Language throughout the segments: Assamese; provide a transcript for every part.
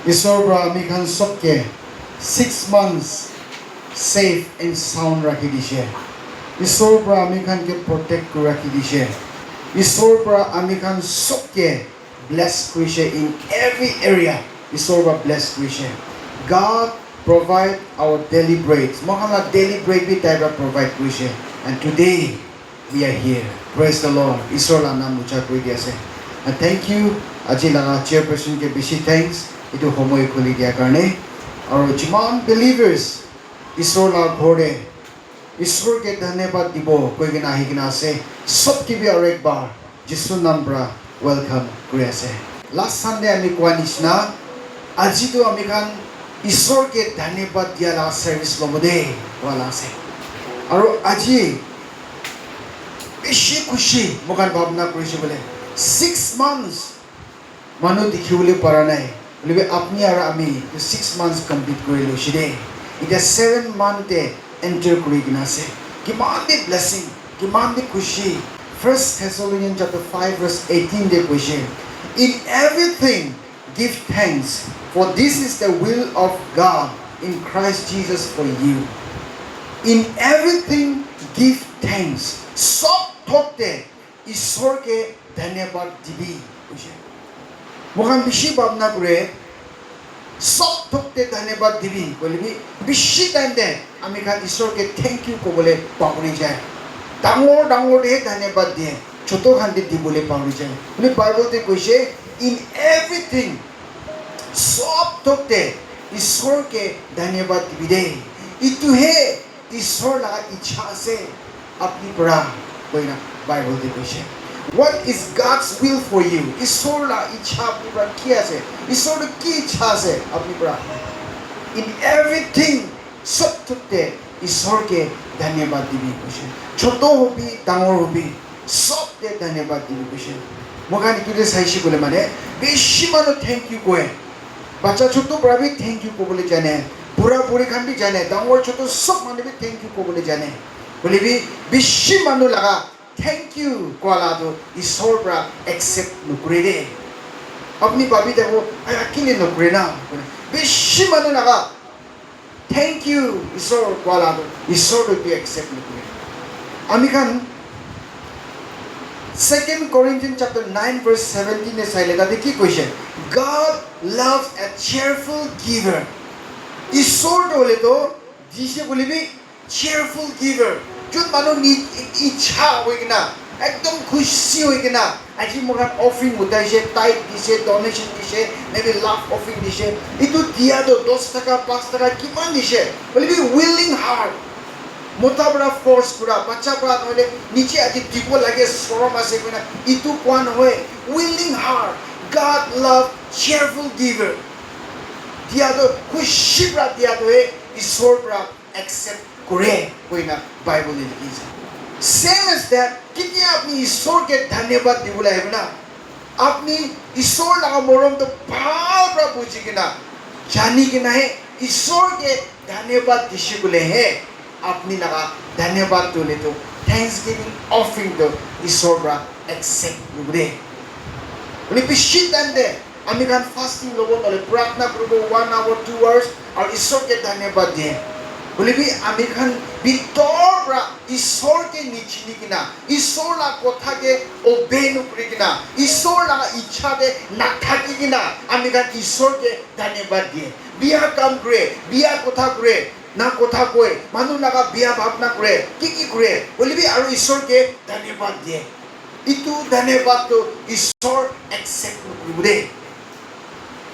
Isor pra ami khan sobke 6 months safe and sound rakhi dishe. Isor pra ami khan ke protect ku rakhi dishe. Isor pra ami khan sobke bless kuishe in every area. Isor pra bless kuishe. God provide our daily bread. Mohana daily bread bi tai pra provide kuishe. And today we are here. Praise the Lord. Isor la nam ucha koi di ase. And thank you aji laga chairperson ke bishi thanks. Itu homoy khuli dia karne. Aru jiman believers Isor la ghore Isor ke dhanyabad dibo koi kina ahi kina ase. Sob ki bi aru ek bar Jisu nam pra welcome kuri ase. Last Sunday ami koa nishna aji to ami khan Isor ke dhanyabad dia la service lomode wala ase. Aru aji beshi khushi mokan bhabna kurise bole 6 months manu dikhibole para nai bolibe apni aru ami 6 months complete kori loisi de ita 7 month e enter kori kina ase kiman de blessing kiman de khushi. 1 Thessalonians chapter 5 verse 18 de koise in everything give thanks for this is the will of God in Christ Jesus for you. In everything give thanks. Sob thokte Isor ke dhanyabad dibi koise mokan bishi bhabna kore sob thokte dhanyabad dibi bolibi bishi time de ami khan Isor ke thank you kobole pahori jay dangor dangor de dhanyabad diye choto khan de dibole pahori jay boli Bible te koise in everything sob thokte Isor ke dhanyabad dibi de itu he Isor la ichha ase apni pra koina Bible te koise. What is God's will for you? Isor la ichha apni pra ki ase? Isor ki ichha ase apni pra? In everything sob thokte Isor ke dhanyabad dibi koise. Choto hobi dangor hobi sob te dhanyabad dibi koise. Mokan itu de saishi kole mane beshi manu thank you koe. Bacha choto pra bi thank you kobole jane. Pura puri khan bi jane. Dangor choto sob manu bi thank you kobole jane. Bolibi beshi manu laga thank you koala to Isor pra accept nukure de. Apni babi dekho akile nukure na. Beshi manu laga thank you Isor koala to Isor to be accept nukure. Ami khan 2 Corinthians chapter 9 verse 17 e saile ta ki koise God loves a cheerful giver. Isor dole to jise bolibi cheerful giver. Jut manu ni ichha hoigina ekdom khushi hoigina aji mokan offering udaise tithe dise donation dise maybe love offering dise itu dia do 10 taka 5 taka kiman dise bolibi willing heart mota bra force pura bacha pura noile niche aji dibo lage sorom ase kona itu kwan hoy willing heart. God love cheerful giver. Dia do khushi pra dia do Isor pra accept kore koina Bible ni likise. Same as that kitni apni Isor ke dhanyabad dibula hai na apni Isor laga morom to bhal pra buji kina jani kina hai Isor ke dhanyabad dishi bole hai apni laga dhanyabad dole to thanksgiving offering to Isor pra accept bole bole bishi time de ami khan fasting lobo tole pratna koribo 1 hour 2 hours aur Isor ke dhanyabad diye bolibi ami khan bitor pra Isor ke nichini kina Isor la kotha ke obey nukri kina Isor la ichha de nathaki kina ami khan Isor ke dhanyabad diye biya kam kore biya kotha kore na kotha koi manu laga biya bhabna kore ki kore bolibi aru Isor ke dhanyabad diye itu dhanyabad to Isor accept nukri bude.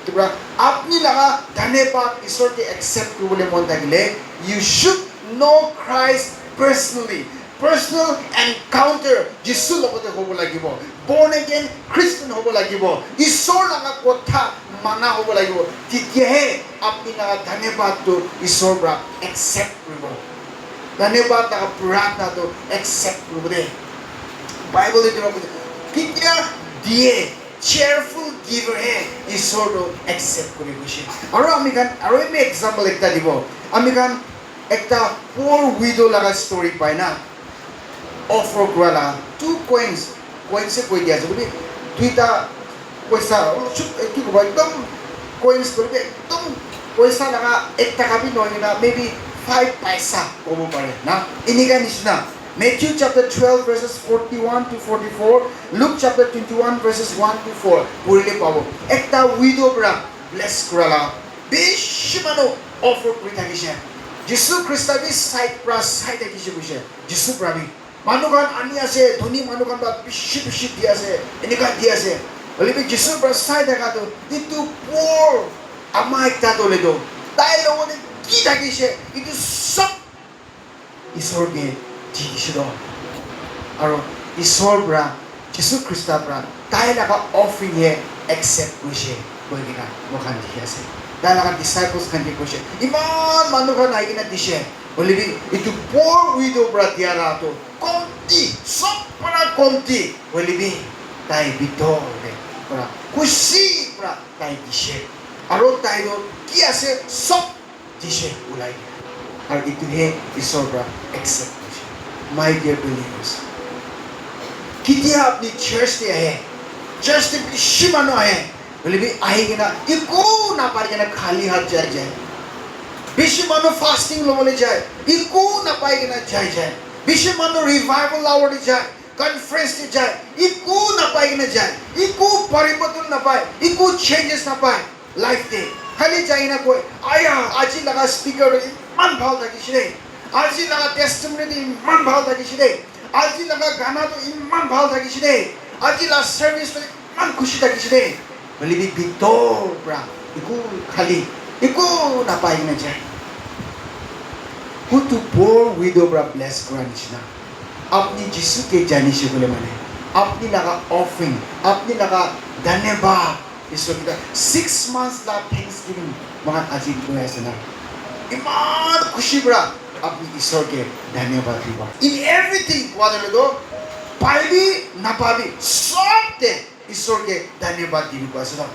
Tibra apni laga dhanyabad Isor ke accept koribole mon thakile you should know Christ personally. Personal encounter Jisu logote hobo lagibo. Born again Christian hobo lagibo. Isor laga kotha mana hobo lagibo. Tityehe apni laga dhanyabad to Isor pra accept koribo. Dhanyabad laga pratna to accept koribode. Bible e dilo kitya diye cheerful giver hai Isor to accept koribo she. Aru ami kan aru me example ekta dibo. Ami kan ekta poor widow laga story pai na offer kora 2 coins se koi dia jodi duita paisa chup ki ko ekdom coins কৰিলে একদম পইচা লাগা 1 টাকা বি নহয় না maybe 5 paisa ক'ব পাৰে না এনেকা নিচিনা Matthew chapter 12 verses 41 to 44 Luke chapter 21 verses 1 to 4 পঢ়িলে পাব একটা widow পৰা bless কৰালা বেছি মানুহ অফাৰ কৰি থাকিছে যিশু খ্ৰীষ্টই সাইড পৰা সাইড থাকিছে কৈছে যিশু প্ৰভু মানুহখন আনি আছে ধনী মানুহখন বা বেছি দি আছে এনেকা দি আছে বলিবি যিশু পৰা সাইড দেখাটো কিন্তু পোৰ আমাৰ একটা দলেটো তাই লগতে কি থাকিছে কিন্তু সব ঈশ্বৰকে দিছিল আৰু ঈশ্বৰৰ পৰা যিশু খ্ৰীষ্টৰ পৰা তাই লগা অফাৰিঙে একচেপ্ট কৰিছে কৈ কিনা মোখান দেখি আছে তাই লগা ডিচাইপলছ খান কৈছে ইমান মানুহখন আহি কিনা দিছে বলিবি এইটো পোৰ উইডৰ পৰা দিয়া ৰাটো কমটি সব পৰা কমটি বলিবি তাই ভিতৰতে পৰা খুচি পৰা তাই দিছে আৰু তাইৰ কি আছে সব দিছে ওলাই আৰু এইটোহে ঈশ্বৰৰ পৰা একচেপ্ট কৰিছে মাই ডিয়াৰ বিলিভাৰ্ছ কেতিয়া আপুনি চাৰ্চতে আহে চাৰ্চতে বেছি মানুহ আহে বলিবি আহি কিনা একো নাপাই কিনা খালী হাত যায় বেছি মানুহ ফাষ্টিং ল'বলৈ যায় একো নাপাই কিনা যায় বেছি মানুহ ৰিভাইভেল লাৱলৈ যায় কনফাৰেন্সতে যায় একো নাপাই কিনা যায় একো পৰিৱৰ্তন নাপায় একো চেঞ্জেছ নাপায় লাইফতে খালি যাই কিনা কৈ আয়া আজি লগা স্পিকাৰ ইমান ভাল লাগিছে দেই আজি লগা টেষ্টিমনিটো ইমান ভাল লাগিছে দেই আজি লগা গানাটো ইমান ভাল লাগিছে দেই আজি লগা চাৰ্ভিছটো ইমান খুচি লাগিছে দেই বলিবি ভিতৰ পৰা একো খালি একো নাপাই কিনা যায় কোনটো পোৰ উইডৰ পৰা ব্লেছ কৰা নিচিনা আপুনি যিশুকে জানিছে বোলে মানে আপুনি লগা অফাৰিং আপুনি লগা ধন্যবাদ ঈশ্বৰ কিটা 6 months লা থেংকছ গিভিং মই আজি কৈ আছে না ইমান খুচি পৰা আপুনি ঈশ্বৰকে ধন্যবাদ দিব ইন এভৰিথিং কোৱাদলেতো পাইবি নাপাবি সবতে ঈশ্বৰকে ধন্যবাদ দিবি কৈছে না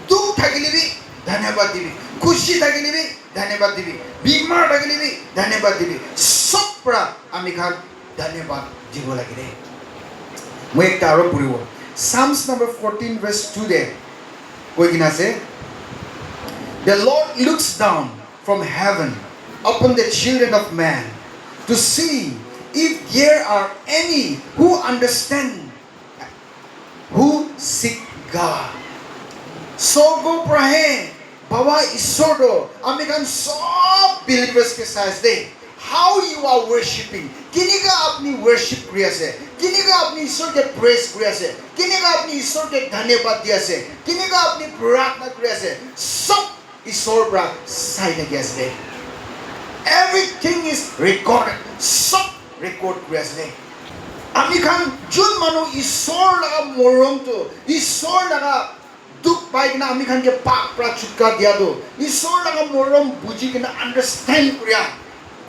দুখ থাকিলেবি ধন্যবাদ দিবি খুচি থাকিলেবি ধন্যবাদ দিবি বিমাৰ থাকিলেবি ধন্যবাদ দিবি সব পৰা আমি খান ধন্যবাদ দিব লাগে দেই মই একটা আৰু পঢ়িব Psalms number 14 verse 2 there কৈ কিনা আছে The Lord looks down from heaven upon the children of man to see if there are any who understand who seek God Sogo prahe bawa ishoro amikan sob believers ke says they how you are worshiping kiniga apni worship kuri ase kiniga apni ishor ke praise kuri ase kiniga apni ishor ke dhanyabad di ase kiniga apni prarthna kuri ase sob ishor pra sai lagi ase everything is recorded sob record kuri ase ami khan jun manu ishor laga morom to ishor laga duk pai kina ami khan ke pak pra chukka dia do ishor laga morom buji kina understand kuriya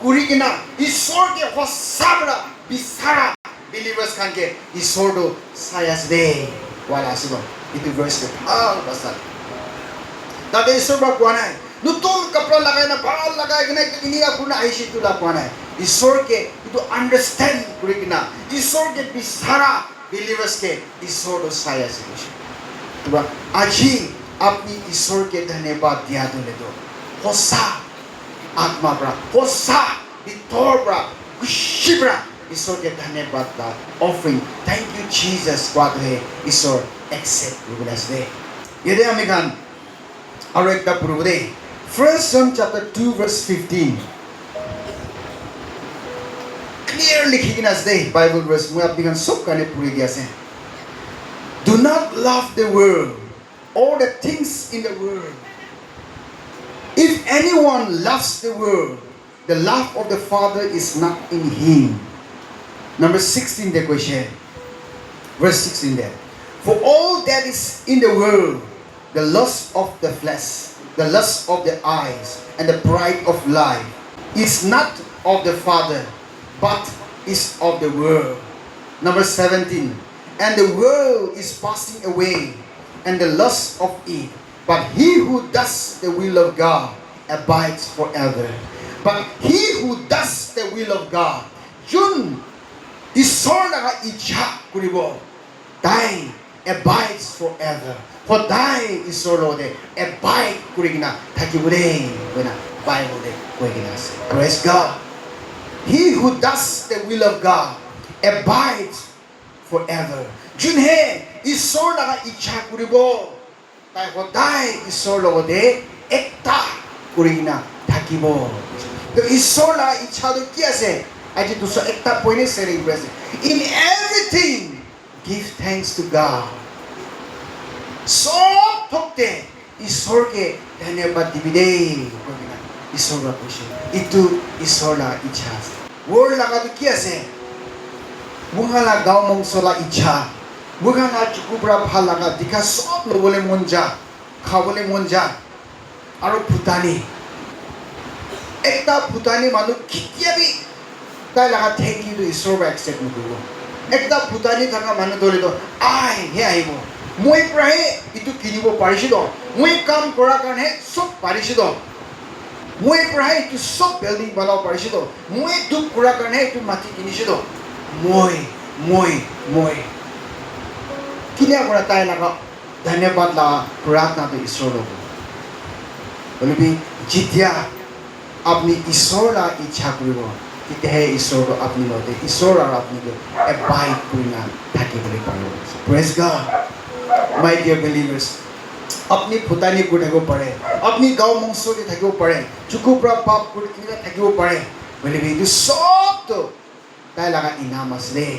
kuri kina ishor ke hosabra bisara believers khan ke ishor do sayas de wala asibo itu verse ke bhal basal tade ishor ba kwana nutun kapra lagai na bhal lagai kina ini apuna aishi tu la kwana ishor ke itu understand kuri kina ishor ke bisara believers ke ishor do sayas de আজি আপনি ঈশ্বৰকে ধন্যবাদ দিয়া দলে তো হসা আত্মা পৰা হসা ভিতৰ পৰা খুশি পৰা ঈশ্বৰকে ধন্যবাদ দা অফাৰিং থ্যাংক ইউ জিসাস কোৱাহে ঈশ্বৰ একসেপ্ট কৰিবলৈ আছে ইয়াতে আমি গান আৰু একটা পঢ়িব দেই 1 John chapter 2 verse 15 ক্লিয়াৰ লিখি কিনা আছে দেই বাইবেল ভাৰ্স মই আপুনি গান সব কাৰণে পঢ়ি দিয়া আছে Do not love the world or the things in the world. If anyone loves the world, the love of the Father is not in him. Number 16 the question. Verse 16 there. For all that is in the world, the lust of the flesh, the lust of the eyes, and the pride of life, is not of the Father, but is of the world. Number 17. And the world is passing away, and the lust of it. But he who does the will of God abides forever. But he who does the will of God, Jun ishor laga ichha kuribo, dai abides forever. সদায় ঈশ্বৰৰ লগতে এবাইড কৰি কিনা থাকিব দেই কইনা বাইবলে কৈ কিনা আছে praise god he who does the will of God abides forever যোনে ঈশ্বৰৰ লগা ইচ্ছা কৰিব তাই সদায় ঈশ্বৰৰ লগতে একটা কৰি কিনা থাকিব তো ঈশ্বৰৰ লগা ইচ্ছাটো কি আছে আজি দুসরা একটা পয়েন্টে শেয়ারিং করেছে in everything give thanks to God সব থকতে ঈশ্বরকে ধন্যবাদ দিবি দেই ঈশ্বর কৈছে ইটো ঈশ্বৰ লগা ইচ্ছা আছে ওৰ লাগাটো কি আছে মুহালা গাঁও মংসলা ইচ্ছা মুহালা চুকুপৰা ভাল লাগা দেখা সব ল'বলৈ মন যা খাবলৈ মন যা আৰু ভূটানী একটা ভূটানী মানুহ কেতিয়াবি তাই লাগা থেংক ইউ টু ঈশ্বৰ একচেপ্ট নকৰিব একটা ভূটানী থকা মানুহ ধৰিব হে আহিব মই প্ৰায়ে ইটো কিনিব পাৰিছিলোঁ মই কাম কৰাৰ কাৰণে চব পাৰিছিলোঁ মই প্ৰায় এইটো চব বিল্ডিং বনাব পাৰিছিলোঁ মই দুখ কৰাৰ কাৰণে এইটো মাটি কিনিছিলোঁ মই কিনা কৰা তাই লগা ধন্যবাদ লগা প্ৰাৰ্থনাটো ঈশ্বৰ ল'ব বলিবি যেতিয়া আপুনি ঈশ্বৰ লগা ইচ্ছা কৰিব তেতিয়াহে ঈশ্বৰটো আপুনি লগতে ঈশ্বৰ আৰু আপুনি এবাইড কৰি না থাকিবলৈ পাৰিব প্ৰেজ গড মাই ডিয়াৰ বিলিভাৰ্ছ আপনি ভূটানী কৰি থাকিব পাৰে আপনি গাঁও মংসতে থাকিব পাৰে চুকুপৰা পাপ কৰি কিনে থাকিব পাৰে বলিবি এইটো চবটো তাই লগা ইনাম আছে দেই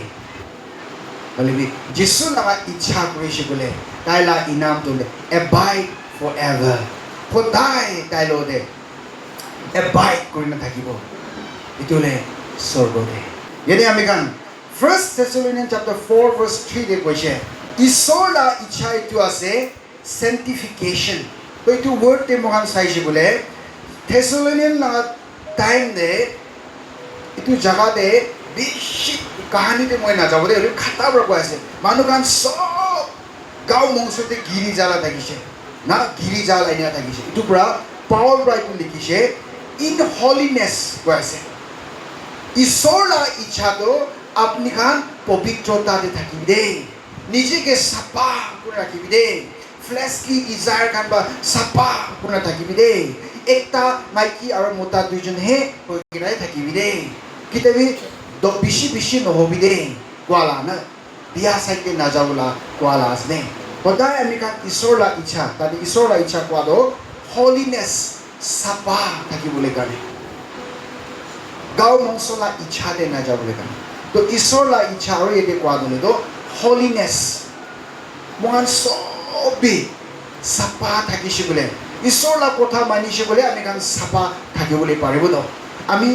বলিবি যিছু লগা ইচ্ছা কৰিছে বোলে তাই লগা ইনামটো এবাইড ফৰ এভাৰ সদায় তাই লগতে এবাইড কৰি নাথাকিব এইটোলে স্বৰ্গতে যেনে আমি গান 1 Thessalonians chapter 4 verse 3 কৈছে ঈশ্বৰ লগা ইচ্ছা এইটো আছে sanctification তো এইটো ওয়ার্ডতে মহান চাইছে বলে থেসলোনিয়ান লগা টাইম দে এইটো জায়গাতে বেশি কাহিনীতে মই নাযাব দে খাতাবোৰ কৈ আছে মানুহগান সব গাঁও মংসতে গিৰি জ্বালা থাকিছে না গিৰি জ্বালা এনে থাকিছে এইটো পুৰা পাৱৰ ব্ৰাইটো লিখিছে ইন হলিনেছ কৈ আছে ঈশ্বৰ লগা ইচ্ছাটো আপুনি খান পবিত্ৰতাতে থাকিবি দেই নিজকে চাফা কৰি ৰাখিবি দেই fleshly desire kan ba sapa kuna থাকিবি দেই একটা মাইকি আৰু মোটা দুইজন হে হৈ কিনাই থাকিবি দেই কিতাবি বেশি নহবি দেই কোৱালা না বিয়া চাইতে নাযাবলা কোৱালা আছে সদায় আমি কান ঈশ্বৰ লগা ইচ্ছা তাতে ঈশ্বৰ লগা ইচ্ছা কোৱাটো হলিনেছ চাপা থাকিবলৈ কাৰণে গাঁও মংসলা ইচ্ছাতে নাযাবলৈ কাৰণে তো ঈশ্বৰ লগা ইচ্ছা আৰু এতে কোৱাটো হলিনেছ মহান সবি চাপা থাকিছে বোলে ঈশ্বৰ লগা কথা মানিছে বোলে আমি কান চাপা থাকিবলৈ পাৰিব ন আমি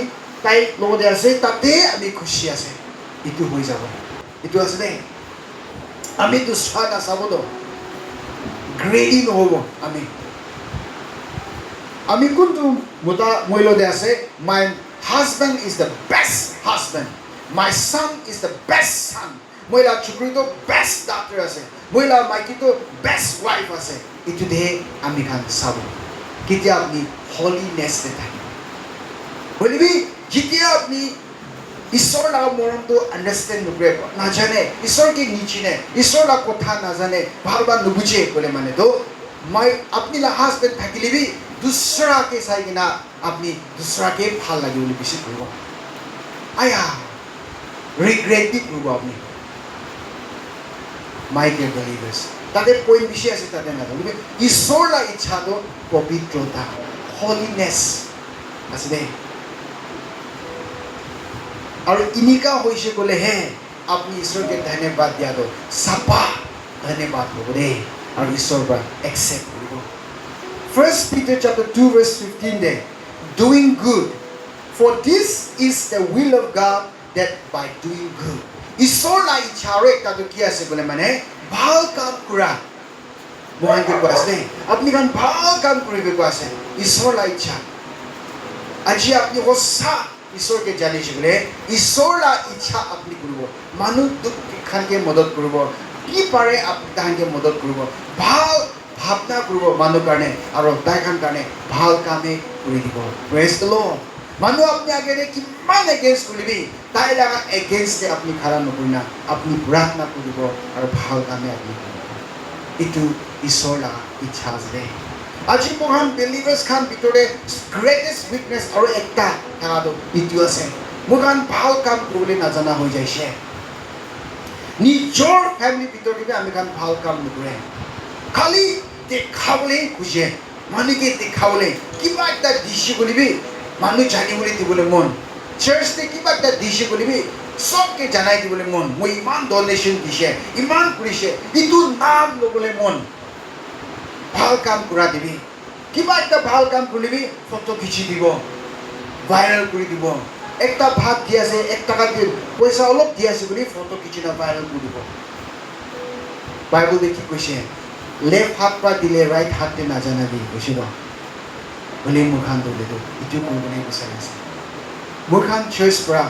তাই লগতে আছে তাতে আমি খুশি আছে এইটো হৈ যাব এইটো আছে দেই আমি দুসৰা নাচাব ন গ্ৰেডি নহ'ব আমি কোনটো মোটা মূল্যতে আছে my husband is the best husband my son is the best son মহিলা চুকুৰিটো বেষ্ট ডাক্তৰ আছে মহিলা মাইকীটো বেষ্ট ৱাইফ আছে এইটোহে আমি খান চাব কেতিয়া আপুনি হলিনেছতে থাকিব বলিবি যেতিয়া আপুনি ঈশ্বৰ লগা মৰমটো আণ্ডাৰষ্টেণ্ড নকৰে নাজানে ঈশ্বৰকে নিচিনে ঈশ্বৰ লগা কথা নাজানে ভালবা নুবুজে বোলে মানে তো মই আপুনি লগা হাজবেণ্ড থাকিলেবি দুসৰাকে চাই কিনা আপুনি দুসৰাকে ভাল লাগে বুলি বেছি কৰিব ৰিগ্ৰেট দি কৰিব আপুনি my dear believers তাতে পইণ্ট বেছি আছে তাতে নাজানো ঈশ্বৰ লগা ইচ্ছাটো পবিত্ৰতা হলিনেছ আছে দেই আৰু ইনিকা হৈছে গ'লেহে আপুনি ঈশ্বৰকে ধন্যবাদ দিয়াটো চাপা ধন্যবাদ হ'ব দেই আৰু ঈশ্বৰৰ পৰা একচেপ্ট কৰিব 1 Peter chapter 2 verse 15 De doing good for this is the will of God that by doing good ঈশ্বৰ লগা ইচ্ছা আৰু একটাটো কি আছে বোলে মানে ভাল কাম কৰা মহানকে কৈ আছে দেই আপুনি কাম ভাল কাম কৰিব কৈ আছে ঈশ্বৰ লগা ইচ্ছা আজি আপুনি সঁচা ঈশ্বৰকে জানিছে বোলে ঈশ্বৰ লগা ইচ্ছা আপুনি কৰিব মানুহ দুখ খানকে মদত কৰিব কি পাৰে আপুনি তাহাঁকে মদত কৰিব ভাল ভাৱনা কৰিব মানুহ কাৰণে আৰু তাইখান কাৰণে ভাল কামে কৰি দিব প্ৰেজ দ্য লৰ্ড মানুহ আপুনি আগেৰে কিমান এগেইনষ্ট কৰিবি তাই লগা এগেইনষ্টে আপুনি খাৰা নকৰি না আপুনি প্ৰাৰ্থনা কৰিব আৰু ভাল কামে আপুনি কৰিব ইটো ঈশ্বৰ লগা ইচ্ছা আছে দেই আজি মহান বিলিভাৰ্ছ খান ভিতৰতে গ্ৰেটেষ্ট উইকনেছ আৰু একটা থকাটো ইটো আছে মহান ভাল কাম কৰিবলৈ নাজানা হৈ যাইছে নিজৰ ফেমিলিৰ ভিতৰতে আমি খান ভাল কাম নকৰে খালি দেখাবলৈ খুজে মানুহকে দেখাবলৈ কিবা এটা দিছে বুলিবি মানুহ জানিবলৈ দিবলৈ মন চাৰ্চতে কিবা এটা দিছে বুলিবি চবকে জানাই দিবলৈ মন মই ইমান ডনেশ্যন দিছে ইমান কৰিছে ইটো নাম ল'বলৈ মন ভাল কাম কৰা দিবি কিবা একটা ভাল কাম কৰিবি ফটো খিচি দিব ভাইৰেল কৰি দিব একটা ভাত দি আছে 1 টাকা দি পইচা অলপ দি আছে বুলি ফটো খিচি না ভাইৰেল কৰি দিব বাইবেলে কি কৈছে লেফ্ট হাত পৰা দিলে ৰাইট হাতে নাজানাবি কৈছে ন বুলি মুখান দিলেতো ইটো কৰিবলৈ বিচাৰিছে মুখান চইচ পৰা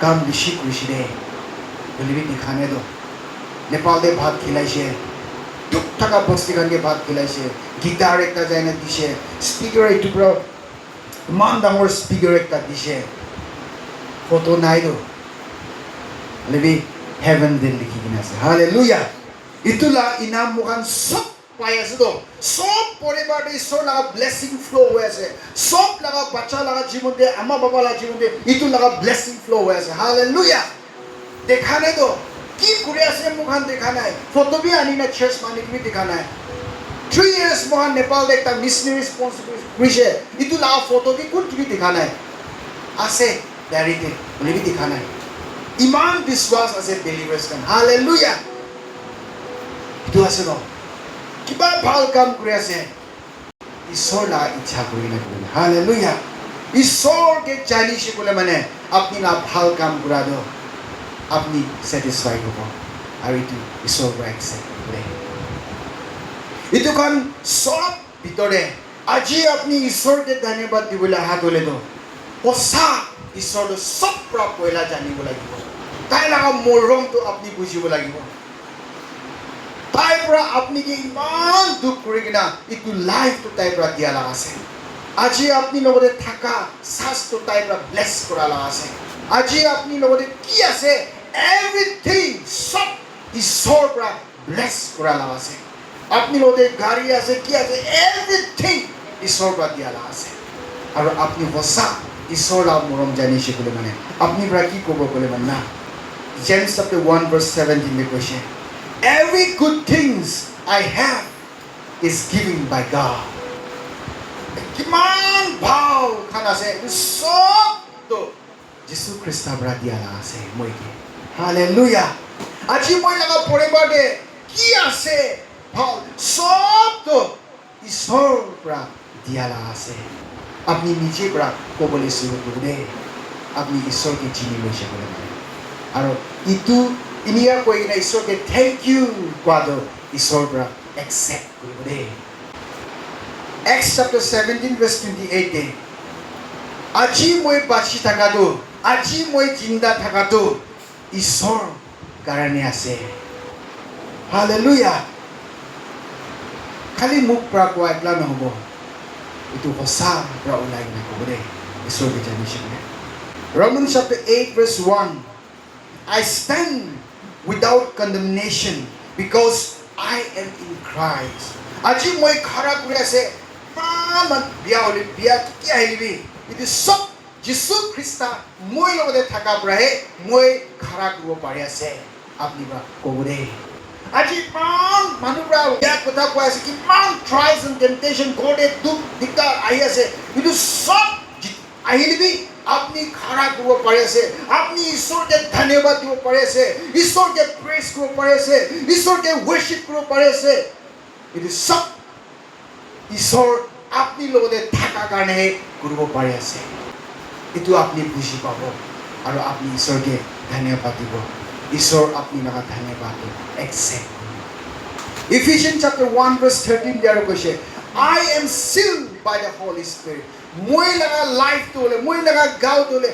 কাম বেছি কৰিছে দে বুলিবি দেখানে তো নেপালতে ভাত খিলাইছে দুখ থকা বস্তিখানকে ভাত খিলাইছে গিটাৰ একটা যাইনে দিছে স্পিকাৰ এইটো পৰা ইমান ডাঙৰ স্পিকাৰ একটা দিছে ফটো নাই তো বুলিবি হেভেন দিল লিখি কিনে আছে হালেলুয়া ইটোলা ইনাম মুখান সব পাই আছে তো সব পৰিবাৰতে ঈশ্বৰ লগা ব্লেছিং ফ্ল' হৈ আছে সব লগা বাচ্চা লগা জীৱনতে আমা বাবা লগা জীৱনতে ইটো লগা ব্লেছিং ফ্ল' হৈ আছে হালেলুয়া দেখা নাই তো কি কৰি আছে মুখান দেখা নাই ফটো বি আনি না চাৰ্চ মানি বি দেখা নাই 3 years মহান নেপালতে একটা মিছনেৰী স্পন্সৰ কৰিছে ইটো লগা ফটো বি কোন তুমি দেখা নাই আছে ডাইৰেক্টলি বুলি দেখা নাই ইমান বিশ্বাস আছে বিলিভাৰ্ছ কান হালেলুয়া ইটো আছে ন কিবা ভাল কাম কৰি আছে ঈশ্বৰ লগা ইচ্ছা কৰি নাথাকিব হালেলুয়া ঈশ্বৰকে জানিছে বোলে মানে আপুনি না ভাল কাম কৰা দ আপুনি স্যাটিসফাই হ'ব আৰু ইটো ঈশ্বৰৰ পৰা একচেপ্ট কৰে ইটো কান সব ভিতৰে আজি আপুনি ঈশ্বৰকে ধন্যবাদ দিবলৈ হাত হ'লে দ সঁচা ঈশ্বৰটো সব পৰা পইলা জানিব লাগিব তাই লগা মৰমটো আপুনি বুজিব লাগিব তাইৰ পৰা আপুনি কি ইমান দুখ কৰি কিনা ইটো লাইফটো তাইৰ পৰা দিয়া লগা আছে আজি আপুনি লগতে থাকা শ্বাসটো তাইৰ পৰা ব্লেছ কৰা লগা আছে আজি আপুনি লগতে কি আছে এভৰিথিং সব ঈশ্বৰৰ পৰা ব্লেছ কৰা লগা আছে আপুনি লগতে গাড়ী আছে কি আছে এভৰিথিং ঈশ্বৰৰ পৰা দিয়া লগা আছে আৰু আপুনি সঁচা ঈশ্বৰৰ লগা মৰম জানিছে বুলি মানে আপুনি পৰা কি ক'ব ক'লে মানে না James chapter 1 verse 17 কৈছে Every good things I have is given by God. কিমান ভাল খান আছে সব তো যীশু খ্ৰীষ্টৰ পৰা দিয়া আছে মইকে হালেলুয়া আজি মই লগা পৰিবাৰতে কি আছে ভাল সব তো ঈশ্বৰৰ পৰা দিয়া আছে আপুনি নিজে পৰা ক'বলৈ শুৰু কৰিব দে আপুনি ঈশ্বৰকে চিনি লৈছে বোলে আৰু ইটো ইনিয়া কৈ কিনে ঈশ্বৰকে থেংক ইউ কোৱাটো ঈশ্বৰৰ পৰা একচেপ্ট কৰিব দে Acts chapter 17 verse 28 আজি মই বাচি থাকাটো আজি মই জিন্দা থাকাটো ঈশ্বৰ কাৰণে আছে হালেলুয়া খালি মুখ পৰা কোৱা একলা নহ'ব এইটো সঁচা পৰা ওলাই কিনে ক'ব দে ঈশ্বৰকে জানিছে Romans chapter 8 verse 1 I stand without condemnation because I am in Christ. আজি মই খাৰা কৰি আছে মান বিয়া হলি বিয়া কি আহিবি ইটো সব যীশু খ্ৰীষ্ট মই লগতে থাকা পৰাহে মই খাৰা কৰিব পাৰি আছে আপুনি বা ক'ব দে আজি মান মানুহৰা বিয়া কথা কৈ আছে কিমান ট্ৰাইলছ এণ্ড টেম্পটেশ্যন গডে দুখ দিগদাৰ আহি আছে ইটো সব আহিবি আপনি খাৰা কৰিব পাৰি আছে আপনি ঈশ্বৰকে ধন্যবাদ দিব পাৰি আছে ঈশ্বৰকে প্ৰেজ কৰিব পাৰি আছে ঈশ্বৰকে worship কৰিব পাৰি আছে ইটো সব ঈশ্বৰ আপনি লগতে থাকা কাৰণে কৰিব পাৰি আছে ইটো আপনি বুজি পাব আৰু আপনি ঈশ্বৰকে ধন্যবাদ দিব ঈশ্বৰ আপনি লগা ধন্যবাদ accept Ephesians chapter 1 verse 13 there কৈছে I am sealed by the Holy Spirit মই লগা লাইফটো হলে মই লগা গাঁৱটো হলে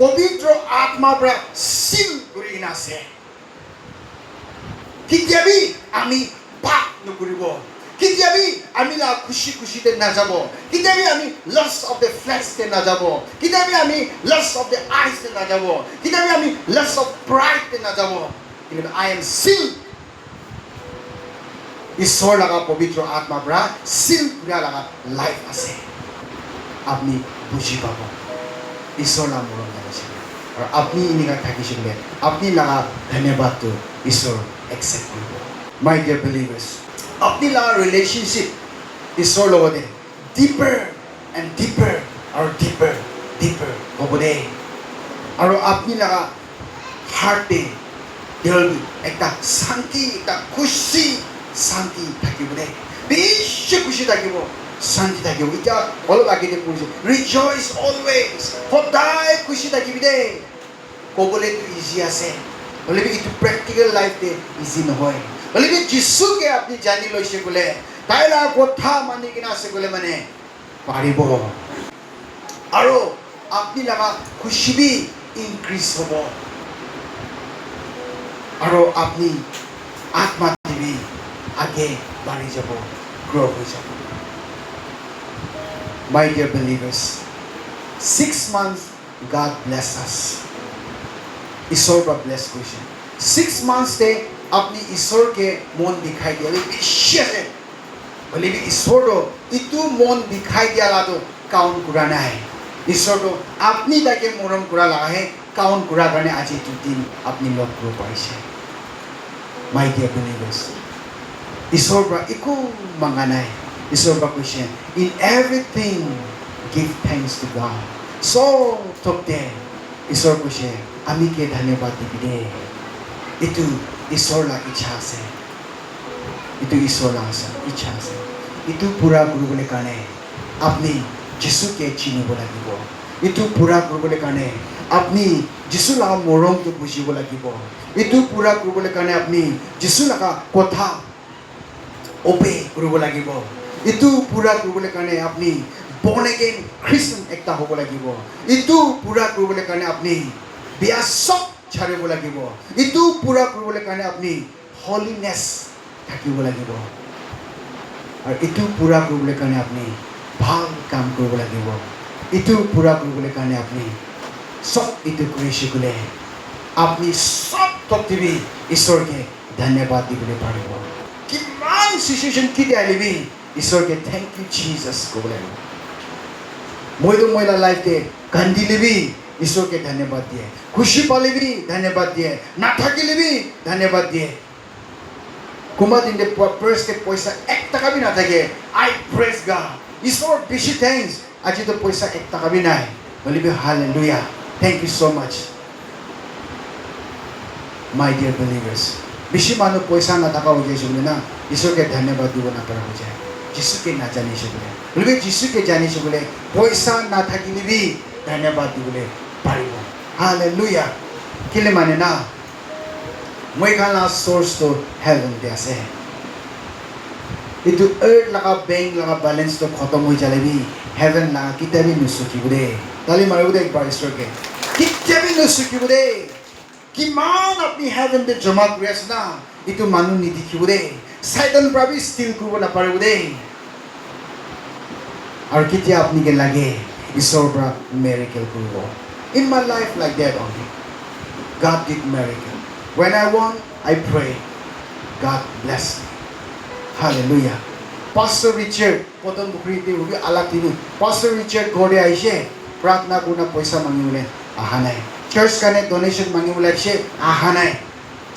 পবিত্ৰ আত্মাৰ পৰা সিল কৰি আছে কেতিয়াবি আমি পাপ নকৰিব কেতিয়াবি আমি না খুশি খুশিতে নাযাব কেতিয়াবি আমি lust of the flesh তে নাযাব কেতিয়াবি আমি lust of the eyes তে নাযাব কেতিয়াবি আমি lust of pride তে নাযাব কিন্তু I am sealed ঈশ্বৰ লগা পবিত্ৰ আত্মাৰ পৰা চিল কৰা লগা লাইফ আছে আপুনি বুজি পাব ঈশ্বৰ নাম মৰম লাগিছে আৰু আপুনি এনেকুৱা থাকিছিলে আপুনি লগা ধন্যবাদটো ঈশ্বৰ একচেপ্ট কৰিব মাই ডিয়াৰ বিলিভাৰ্ছ আপুনি লগা ৰিলেশ্যনশ্বিপ ঈশ্বৰৰ লগতে ডিপাৰ এণ্ড ডিপাৰ আৰু ডিপাৰ ডিপাৰ হ'ব দেই আৰু আপুনি লগা হাৰ্টে একটা শান্তি একটা খুশি শান্তি থাকিব দেই বেছি খুশি থাকিব শান্তি থাকিব এতিয়া অলপ আগতে পঢ়িছোঁ ৰিজইচ অলৱেজ সদায় খুশি থাকিবি দেই ক'বলৈতো ইজি আছে হ'লেবি এইটো প্ৰেক্টিকেল লাইফতে ইজি নহয় হ'লেবি যিচুকে আপুনি জানি লৈছে বোলে তাইৰ কথা মানি কিনে আছে বোলে মানে পাৰিব আৰু আপুনি লগা খুশি ইনক্ৰিজ হ'ব আৰু আপনি আত্মা দিবি আগে বাঢ়ি যাব গ্ৰ হৈ যাব মাই dear believers 6 months God bless us ঈশ্বৰৰ পৰা ব্লেছ কৰিছে 6 monthsতে আপনি ঈশ্বৰকে মন দেখাই দিয়ে বেছি আছে হ'লে ঈশ্বৰটো ইটো মন দেখাই দিয়াটো কাউণ্ট কৰা নাই ঈশ্বৰটো আপনি তাকে মৰম কৰা লাহে কাউণ্ট কৰাৰ কাৰণে আজি এইটো দিন আপুনি লগ কৰিব পাৰিছে মাই ডিয়াৰ বিলিভাৰ্ছ ঈশ্বৰৰ পৰা একো মঙা নাই ঈশ্বৰৰ পৰা কৈছে in everything give thanks two god চব থকতে ঈশ্বৰ কৈছে আমি কে ধন্যবাদ দিবি দে এইটো ঈশ্বৰৰ ইচ্ছা আছে এইটো ঈশ্বৰৰ ইচ্ছা আছে এইটো পূৰা কৰিবলৈ কাৰণে আপুনি যিচুকে চিনিব লাগিব এইটো পূৰা কৰিবলৈ কাৰণে আপনি যিচু লগা মৰমটো বুজিব লাগিব এইটো পূৰা কৰিবলৈ কাৰণে আপুনি যিচু লগা কথা অবে কৰিব লাগিব এইটো পূৰা কৰিবলৈ কাৰণে আপুনি বৰ্ণ এগেইন খ্ৰীষ্টান একটা হ'ব লাগিব এইটো পূৰা কৰিবলৈ কাৰণে আপুনি বিয়া চব ছাড়িব লাগিব এইটো পূৰা কৰিবলৈ কাৰণে আপুনি হলিনেছ থাকিব লাগিব আৰু এইটো পূৰা কৰিবলৈ কাৰণে আপুনি ভাল কাম কৰিব লাগিব এইটো পূৰা কৰিবলৈ কাৰণে আপুনি সব এইটো কৰিছে বোলে আপনি সব তত্ত্ববি ঈশ্বৰকে ধন্যবাদ দিবলৈ পাৰিব কিমান চিচুৱেশ্যন কেতিয়া আহিবি ঈশ্বৰকে থেংক ইউ জিজাছ ক'ব লাগিব মইতো মহিলা লাইফতে কান্দিলিবি ঈশ্বৰকে ধন্যবাদ দিয়ে খুশি পালিবি ধন্যবাদ দিয়ে নাথাকিলিবি ধন্যবাদ দিয়ে কোনোবা দিনতে ফাৰ্ষ্টতে পইচা 1 টকা বি নাথাকে আই প্ৰেজ গড ঈশ্বৰ বেছি থেংকছ আজিতো পইচা 1 টকা বি নাই বলিবি hallelujah Thank you so much. My dear believers. বেশি মানুষ পয়সা না থাকা হয়ে যাইছে বলে না ঈশ্বরকে ধন্যবাদ দিব না পারা হয়ে যায় যিশুকে না জানিছে বলে বলবে যিশুকে জানিছে বলে পয়সা না থাকিলে বি ধন্যবাদ দিবলে পারিব হালেলুয়া কেলে মানে না মই খানা সোর্স তো হেভেন দে আছে itu earth laka bank laka balance to khatam hoi jalebi heaven na kitabi nusuki bude tali maru de ekbar ঈশ্বরকে kitabi nusuki bude kiman apni heaven de jama kori ase na itu manu ni dikhi bude satan prabi steal koribo na pare bude aru kitia apni ke lage ঈশ্বর pra miracle koribo in my life like that only God did miracle when I want I pray God bless me Hallelujah. Pastor Richard, potom bukriti ubi alatinu. Pastor Richard ঘরে আইছে প্রার্থনা করনা পয়সা মাঙ্গিবলে আহা নাই। চার্চ কানে ডোনেশন মাঙ্গিবলে আইছে আহা নাই।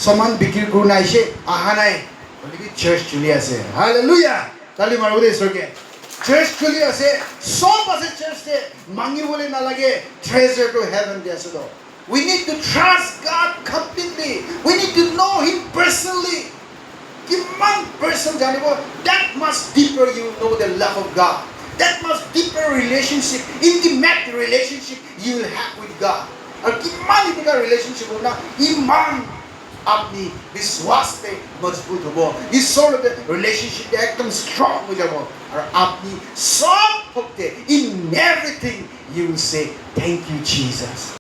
সমান বিক্রি করনা আইছে আহা নাই। বলি চার্চ চলি আছে। Hallelujah. তালি মারবো দে ঈশ্বরকে। চার্চ চলি আছে সব আছে চার্চে মাঙ্গিবলে না লাগে treasure to heaven দিয়ে আছে তো। We need to trust God completely. We need to know him personally. Kiman person janibo that much deeper you know the love of God that much deeper relationship intimate relationship you will have with God और किमान इतना relationship होना ईमान अपनी विश्वास पे मजबूत हो ईश्वर के relationship एकदम strong हो जाओ और अपनी सब होते in everything you will say thank you Jesus